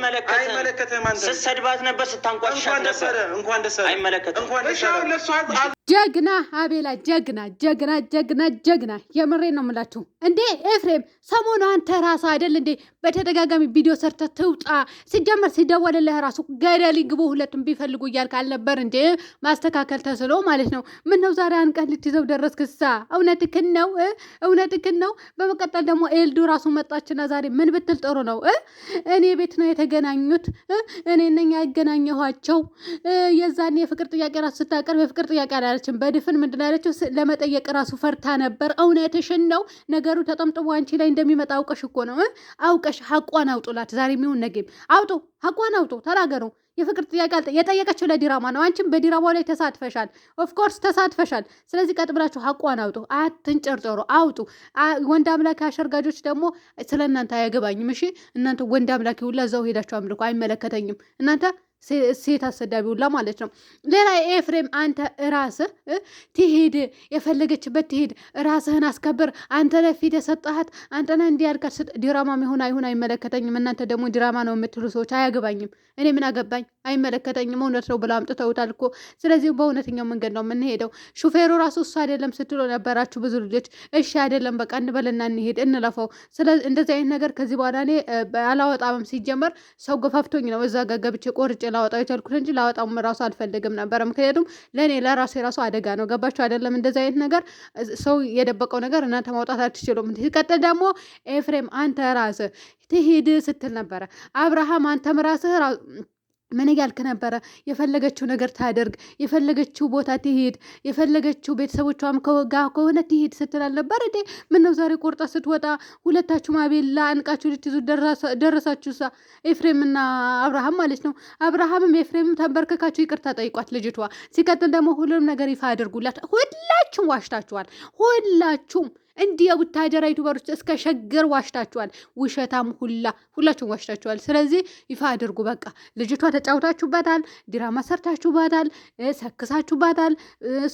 አይመለከትም። አንተ ስትሰድባት ነበር፣ ስታንቋሽሻት ነበር። እንኳን ደስ አለ። አይመለከትም። ጀግና አቤላ ጀግና ጀግና ጀግና ጀግና። የምሬ ነው የምላችሁ። እንዴ ኤፍሬም ሰሞኑ አንተ ራስ አይደል እንዴ በተደጋጋሚ ቪዲዮ ሰርተ ትውጣ ሲጀመር ሲደወልልህ ራሱ ገደል ይግቡ ሁለቱም ቢፈልጉ እያልክ አልነበር እንዴ? ማስተካከል ተስሎ ማለት ነው። ምን ነው ዛሬ አንቀን ልትይዘው ደረስክሳ? እውነትህን ነው እውነትህን ነው። በመቀጠል ደግሞ ኤልዱ ራሱ መጣችና ዛሬ ምን ብትል ጥሩ ነው? እኔ ቤት ነው የተገናኙት፣ እኔ ነኝ ያገናኘኋቸው። የዛኔ የፍቅር ጥያቄ ራሱ ስታቀርብ የፍቅር ጥያቄ አላለችም። በድፍን ምንድን ያለችው ለመጠየቅ ራሱ ፈርታ ነበር። እውነትሽን ነው። ነገሩ ተጠምጥሞ አንቺ ላይ እንደሚመጣ አውቀሽ እኮ ነው። አውቀሽ ሀቋን አውጡላት። ዛሬ የሚሆን ነገም አውጡ፣ ሀቋን አውጡ፣ ተናገሩ። የፍቅር ጥያቄ የጠየቀችው ለዲራማ ነው። አንቺም በዲራማው ላይ ተሳትፈሻል፣ ኦፍኮርስ ተሳትፈሻል። ስለዚህ ቀጥ ብላችሁ ሀቋን አውጡ፣ አትንጨርጨሩ፣ አውጡ። ወንድ አምላኪ አሸርጋጆች ደግሞ ስለ እናንተ አያገባኝም። እሺ እናንተ ወንድ አምላኪ ሁላ እዛው ሄዳችሁ አምልኮ፣ አይመለከተኝም እናንተ ሴት አሰዳቢ ሁላ ማለት ነው። ሌላ ኤፍሬም አንተ ራስህ ትሄድ የፈለገችበት ትሄድ፣ ራስህን አስከብር። አንተ ለፊት የሰጠሃት አንተ ነህ እንዲህ ያልካት። ዲራማ ይሁን አይሁን አይመለከተኝም። እናንተ ደግሞ ዲራማ ነው የምትሉ ሰዎች አያገባኝም። እኔ ምን አገባኝ? አይመለከተኝም። እውነት ነው ብለው አምጥተውታል እኮ። ስለዚህ በእውነተኛው መንገድ ነው የምንሄደው። ሹፌሩ ራሱ እሱ አይደለም ስትሎ ነበራችሁ ብዙ ልጆች። እሺ አይደለም በቃ እንበልና እንሄድ እንለፈው። ስለዚህ እንደዚህ አይነት ነገር ከዚህ በኋላ እኔ አላወጣምም። ሲጀመር ሰው ገፋፍቶኝ ነው እዛ ጋር ገብቼ ቆርጬ ላወጣው የቻልኩት እንጂ ላወጣውም ራሱ አልፈልግም ነበረ። ምክንያቱም ለእኔ ለራሴ ራሱ አደጋ ነው። ገባችሁ አይደለም? እንደዚህ አይነት ነገር ሰው የደበቀው ነገር እናንተ ማውጣት አትችሉም። ሲቀጥል ደግሞ ኤፍሬም አንተ ራስህ ትሄድ ስትል ነበረ። አብርሃም አንተም ራስህ ምን እያልክ ነበረ? የፈለገችው ነገር ታደርግ፣ የፈለገችው ቦታ ትሄድ፣ የፈለገችው ቤተሰቦቿም ከወጋ ከሆነ ትሄድ ስትል አልነበር እንዴ? ምነው ዛሬ ቆርጣ ስትወጣ ሁለታችሁም አቤላ አንቃችሁ ልትይዙ ደረሳችሁ? ሳ ኤፍሬምና አብርሃም ማለት ነው። አብርሃምም ኤፍሬምም ተንበርክካችሁ ይቅርታ ጠይቋት ልጅቷ። ሲቀጥል ደግሞ ሁሉንም ነገር ይፋ አድርጉላት። ሁላችሁም ዋሽታችኋል። ሁላችሁም እንዲህ የቡታጀራ ዩቱበሮች እስከ ሸገር ዋሽታችኋል። ውሸታም ሁላችሁም ዋሽታችኋል። ስለዚህ ይፋ አድርጉ። በቃ ልጅቷ ተጫውታችሁባታል፣ ድራማ ሰርታችሁባታል፣ ሰክሳችሁባታል፣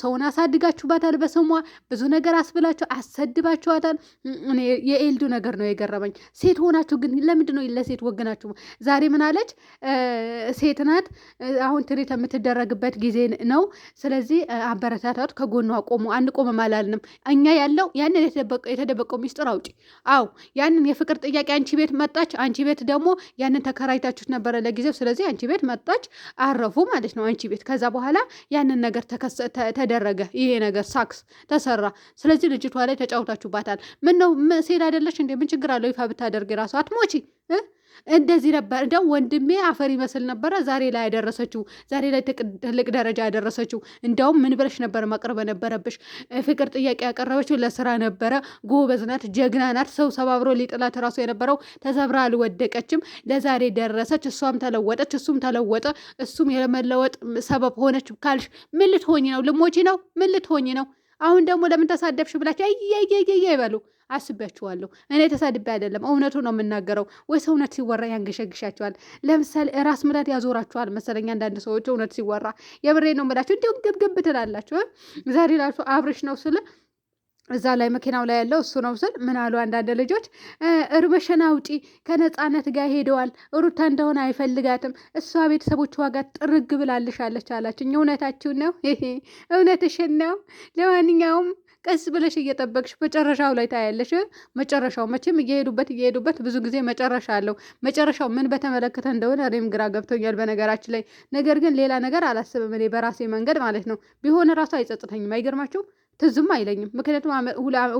ሰውን አሳድጋችሁባታል፣ በስሟ ብዙ ነገር አስብላችሁ አሰድባችኋታል። የኤልዱ ነገር ነው የገረመኝ። ሴት ሆናችሁ ግን ለምንድን ነው ለሴት ወገናችሁ? ዛሬ ምን አለች? ሴት ናት፣ አሁን ትሪት የምትደረግበት ጊዜ ነው። ስለዚህ አበረታታት፣ ከጎኗ ቆሙ። አንቆምም አላልንም እኛ ያለው ያንን የተደበቀው ሚስጥር አውጪ። አው ያንን የፍቅር ጥያቄ አንቺ ቤት መጣች። አንቺ ቤት ደግሞ ያንን ተከራይታችሁት ነበረ ለጊዜው። ስለዚህ አንቺ ቤት መጣች፣ አረፉ ማለት ነው አንቺ ቤት። ከዛ በኋላ ያንን ነገር ተደረገ። ይሄ ነገር ሳክስ ተሰራ። ስለዚህ ልጅቷ ላይ ተጫውታችሁባታል። ምን ነው ሴት አይደለሽ እንዴ? ምን ችግር አለው? ይፋ ብታደርግ ራሱ አትሞቺ። እንደዚህ ነበር እንደው ወንድሜ አፈር ይመስል ነበረ ዛሬ ላይ ያደረሰችው፣ ዛሬ ላይ ትልቅ ደረጃ ያደረሰችው። እንደውም ምን ብለሽ ነበር ማቅረብ ነበረብሽ? ፍቅር ጥያቄ ያቀረበችው ለስራ ነበረ። ጎበዝ ናት፣ ጀግና ናት። ሰው ሰባብሮ ሊጥላት ራሱ የነበረው ተሰብራ አልወደቀችም። ለዛሬ ደረሰች። እሷም ተለወጠች፣ እሱም ተለወጠ። እሱም የመለወጥ ሰበብ ሆነች ካልሽ ምን ልትሆኝ ነው? ልሞቺ ነው? ምን ልትሆኝ ነው? አሁን ደግሞ ለምን ተሳደብሽ ብላችሁ እየየየ ይበሉ። አስቤያችኋለሁ። እኔ ተሳድቤ አይደለም፣ እውነቱ ነው የምናገረው። ወይስ እውነት ሲወራ ያንገሸግሻችኋል? ለምሳሌ ራስ ምታት ያዞራችኋል መሰለኝ አንዳንድ ሰዎች። እውነት ሲወራ የብሬ ነው የምላችሁ፣ እንዲሁም ግብግብ ትላላችሁ። ዛሬ ላችሁ አብርሽ ነው ስለ እዛ ላይ መኪናው ላይ ያለው እሱ ነው ስል ምን አሉ አንዳንድ ልጆች፣ እርመሸና ውጪ ከነፃነት ጋር ሄደዋል። ሩታ እንደሆነ አይፈልጋትም። እሷ ቤተሰቦቿ ጋር ጥርግ ብላልሻለች አላችኝ። እውነታችሁን ነው? እውነትሽን ነው። ለማንኛውም ቀስ ብለሽ እየጠበቅሽ መጨረሻው ላይ ታያለሽ። መጨረሻው መቼም እየሄዱበት ብዙ ጊዜ መጨረሻ አለው። መጨረሻው ምን በተመለከተ እንደሆነ እኔም ግራ ገብቶኛል በነገራችን ላይ። ነገር ግን ሌላ ነገር አላስብም እኔ በራሴ መንገድ ማለት ነው። ቢሆን ራሱ አይጸጽተኝም። አይገርማችሁ? ትዝም አይለኝም። ምክንያቱም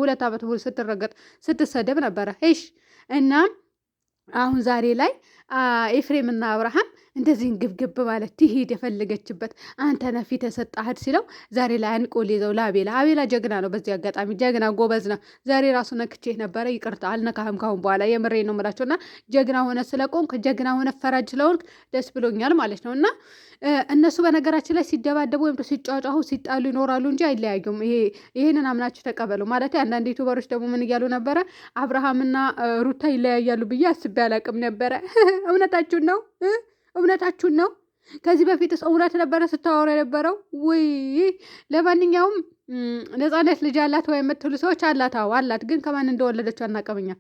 2 ዓመት ሙሉ ስትረገጥ ስትሰደብ ነበረ። እሺ እና አሁን ዛሬ ላይ ኤፍሬም እና አብርሃም እንደዚህ ግብግብ ማለት ትሄድ የፈለገችበት አንተ ነህ ፊት የሰጣህት ሲለው ዛሬ ላይ አንቆ ሊይዘው አቤላ ጀግና ነው። በዚህ አጋጣሚ ጀግና ጎበዝ ነው። ዛሬ ራሱ ነክቼ ነበረ። ይቅርታ አልነካህም ካሁን በኋላ የምሬ ነው የምላቸው። እና ጀግና ሆነ ስለቆንክ ጀግና ሆነ ፈራጅ ስለሆንክ ደስ ብሎኛል ማለት ነው። እና እነሱ በነገራችን ላይ ሲደባደቡ ወይም ሲጫጫሁ ሲጣሉ ይኖራሉ እንጂ አይለያዩም። ይሄንን አምናችሁ ተቀበሉ ማለት። አንዳንድ ዩቱበሮች ደግሞ ምን እያሉ ነበረ? አብርሃምና ሩታ ይለያያሉ ብዬ አስቤ አላቅም ነበረ። እውነታችሁን ነው? እውነታችሁን ነው? ከዚህ በፊትስ እውነት ነበረ ስታወራ የነበረው ወይ? ለማንኛውም ነፃነት ልጅ አላት ወይ የምትሉ ሰዎች አላት። አዎ አላት፣ ግን ከማን እንደወለደችው አናውቅም እኛ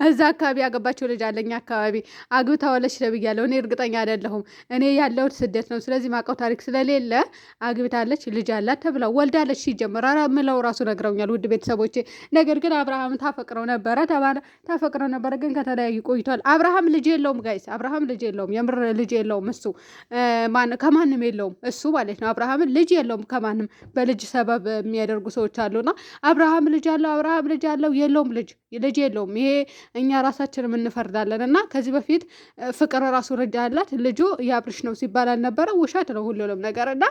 እዛ አካባቢ ያገባቸው ልጅ አለኝ አካባቢ አግብታዋለች ተብያለሁ። እኔ እርግጠኛ አይደለሁም። እኔ ያለሁት ስደት ነው። ስለዚህ ማውቀው ታሪክ ስለሌለ አግብታለች፣ ልጅ አላት ተብላ ወልዳለች። ሲጀመር ምለው ራሱ ነግረውኛል። ውድ ቤተሰቦቼ ነገር ግን አብርሃም ታፈቅረው ነበረ ተባለ። ታፈቅረው ነበረ ግን ከተለያዩ ቆይቷል። አብርሃም ልጅ የለውም ጋይስ፣ አብርሃም ልጅ የለውም። የምር ልጅ የለውም። እሱ ከማንም የለውም እሱ ማለት ነው። አብርሃም ልጅ የለውም ከማንም። በልጅ ሰበብ የሚያደርጉ ሰዎች አሉና አብርሃም ልጅ አለው፣ አብርሃም ልጅ አለው፣ የለውም ልጅ የለውም። ይሄ እኛ ራሳችንም እንፈርዳለን። እና ከዚህ በፊት ፍቅር ራሱ ልጅ አላት፣ ልጁ የአብርሽ ነው ሲባል አልነበረ? ውሸት ነው ሁሉንም ነገር። እና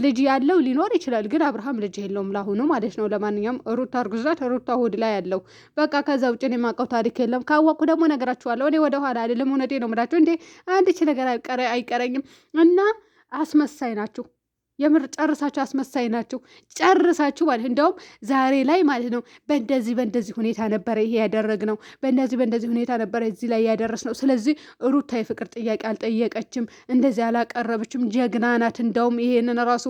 ልጅ ያለው ሊኖር ይችላል፣ ግን አብርሃም ልጅ የለውም ላሁኑ ማለት ነው። ለማንኛውም ሩታ እርጉዛት፣ ሩታ ሆድ ላይ ያለው በቃ። ከዛ ውጭ እኔ የማውቀው ታሪክ የለም። ካወቅኩ ደግሞ ነገራችኋለሁ። እኔ ወደኋላ አይደለም፣ እውነቴ ነው የምላችሁ። እንዴ አንድች ነገር አይቀረኝም። እና አስመሳይ ናችሁ የምር ጨርሳችሁ አስመሳይ ናችሁ። ጨርሳችሁ ማለት እንደውም ዛሬ ላይ ማለት ነው በእንደዚህ ሁኔታ ነበረ ይሄ ያደረግነው፣ በእንደዚህ ሁኔታ ነበረ እዚህ ላይ ያደረስነው። ስለዚህ ሩታ የፍቅር ጥያቄ አልጠየቀችም፣ እንደዚህ አላቀረበችም። ጀግና ናት። እንደውም ይሄንን ራሱ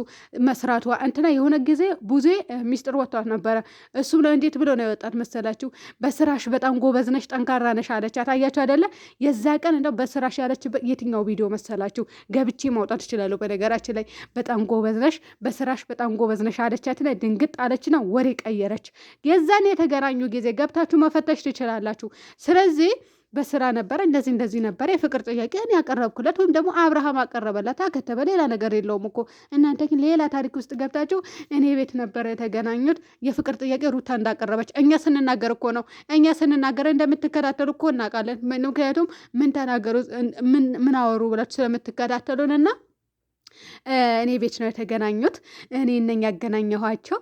መስራቷ እንትና የሆነ ጊዜ ቡዜ ሚስጥር ወጥቷት ነበረ። እሱም ነው እንዴት ብሎ ነው የወጣት መሰላችሁ? በስራሽ በጣም ጎበዝ ነሽ፣ ጠንካራ ነሽ አለቻት። አያችሁ አይደለ? የዛ ቀን እንደው በስራሽ ያለችበት የትኛው ቪዲዮ መሰላችሁ? ገብቼ ማውጣት እችላለሁ። በነገራችን ላይ በጣም ጎበዝ ነሽ፣ በስራሽ በጣም ጎበዝ ነሽ አለቻት። ላይ ድንግጥ አለችና ወሬ ቀየረች። የዛን የተገናኙ ጊዜ ገብታችሁ መፈተሽ ትችላላችሁ። ስለዚህ በስራ ነበረ እንደዚህ ነበረ የፍቅር ጥያቄ እኔ ያቀረብኩለት ወይም ደግሞ አብርሃም አቀረበላት፣ አከተበ። ሌላ ነገር የለውም እኮ። እናንተ ግን ሌላ ታሪክ ውስጥ ገብታችሁ እኔ ቤት ነበረ የተገናኙት የፍቅር ጥያቄ ሩታ እንዳቀረበች እኛ ስንናገር እኮ ነው። እኛ ስንናገር እንደምትከታተሉ እኮ እናውቃለን። ምክንያቱም ምን ተናገሩ ምን አወሩ ብላችሁ ስለምትከታተሉንና እኔ ቤት ነው የተገናኙት። እኔ ነኝ ያገናኘኋቸው።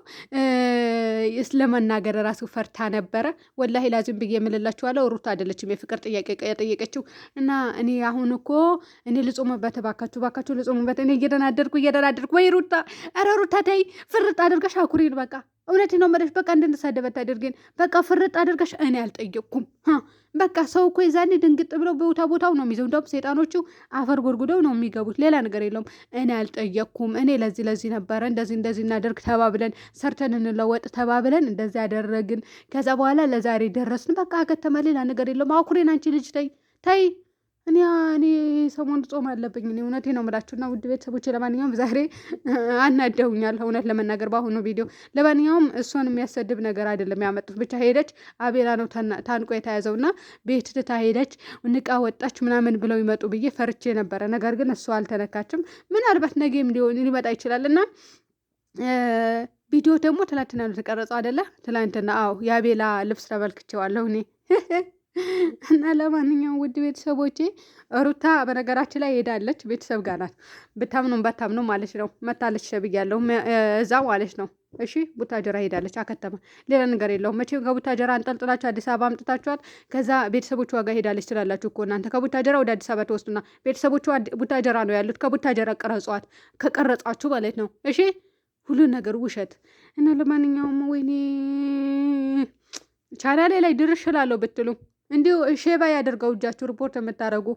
ለመናገር ራሱ ፈርታ ነበረ። ወላሂ ላዚም ብዬ የምልላችኋለሁ ሩታ አይደለችም የፍቅር ጥያቄ የጠየቀችው። እና እኔ አሁን እኮ እኔ ልጾምበት፣ ባካችሁ ልጾምበት። እኔ እየደናደርኩ ወይ ሩታ፣ ኧረ ሩታ ተይ፣ ፍርጥ አድርገሽ አኩሪን በቃ። እውነት ነው የምልሽ። በቃ እንድንሳደበት አድርገን በቃ ፍርጥ አድርገሽ። እኔ አልጠየቅኩም። በቃ ሰው እኮ የዛኔ ድንግጥ ብለው ቦታው ነው የሚይዘው። እንደውም ሴጣኖቹ አፈር ጎድጉደው ነው የሚገቡት። ሌላ ነገር የለውም። እኔ አልጠየቅኩም። እኔ ለዚህ ነበረ እንደዚህ እናደርግ ተባብለን ሰርተን እንለወጥ ተባብለን እንደዚህ ያደረግን። ከዛ በኋላ ለዛሬ ደረስን። በቃ ከተማ ሌላ ነገር የለውም። አኩሬን አንቺ ልጅ ተይ። እኔ ሰሞኑን ጾም አለብኝ። እኔ እውነቴ ነው የምላችሁና ውድ ቤተሰቦች፣ ለማንኛውም ዛሬ አናደውኛል እውነት ለመናገር በአሁኑ ቪዲዮ። ለማንኛውም እሷን የሚያሰድብ ነገር አይደለም ያመጡት። ብቻ ሄደች፣ አቤላ ነው ታንቆ የተያዘውና ቤት ትታ ሄደች፣ ንቃ ወጣች ምናምን ብለው ይመጡ ብዬ ፈርቼ ነበረ። ነገር ግን እሷ አልተነካችም። ምናልባት ነገም ሊመጣ ይችላል እና ቪዲዮ ደግሞ ትላንትና ነው የተቀረጸው አይደለ? ትላንትና የአቤላ ልብስ ተመልክቼዋለሁ እኔ እና ለማንኛውም ውድ ቤተሰቦቼ ሩታ በነገራችን ላይ ሄዳለች፣ ቤተሰብ ጋር ናት። ብታምኑም ባታምኑ ማለት ነው። መታለች ተብያለሁ እዛ ማለት ነው። እሺ ቡታጀራ ሄዳለች፣ አከተመ። ሌላ ነገር የለውም። መቼም ከቡታጀራ አንጠልጥላችሁ አዲስ አበባ አምጥታችኋት ከዛ ቤተሰቦቿ ጋር ሄዳለች ትላላችሁ እኮ እናንተ። ከቡታጀራ ወደ አዲስ አበባ ተወስዱና ቤተሰቦቿ ቡታጀራ ነው ያሉት። ከቡታጀራ ቀረጿት፣ ከቀረጻችሁ ማለት ነው። እሺ ሁሉ ነገር ውሸት እና ለማንኛውም ወይኔ ቻናሌ ላይ ድርሽ እላለሁ ብትሉ እንዲሁ ሼባ ያደርገው እጃችሁ ሪፖርት የምታደርጉ